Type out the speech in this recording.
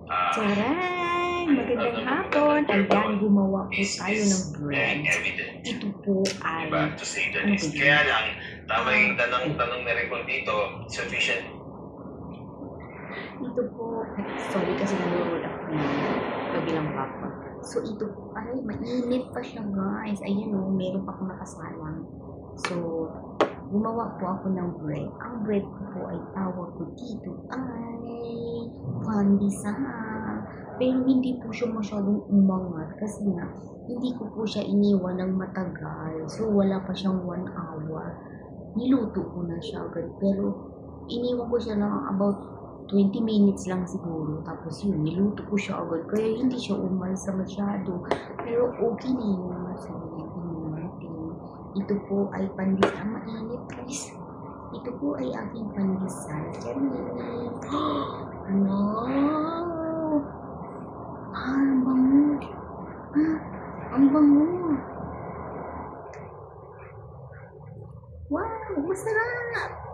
Charan! Magandang hapon! Ayan, gumawa po tayo ng bread. Ito po ay... Diba? To say the ano least. ba yun? Kaya lang, tama yung tanong ni Recon dito, sufficient. Ito po, sorry kasi nanonood ako ng kabilang papa. So ito po ay mainit pa siya guys. Ayan o, meron pa akong nakasalang. So, gumawa po ako ng bread. Ang bread ko po ay tawag ko dito ay pandesal. Pero hindi po siya masyadong umangat kasi nga hindi ko po siya iniwan ng matagal. So wala pa siyang 1 hour. Niluto ko na siya agad. Pero iniwan ko siya lang about 20 minutes lang siguro. Tapos yun, niluto ko siya agad. Kaya hindi siya umalsa masyado. Pero okay na yun. Sabi natin. Ito po ay pandesal. Mainit guys. Ito po ay aking pandesal. Charin! Ano? Ang bango. Ang bango. Wow, masarap.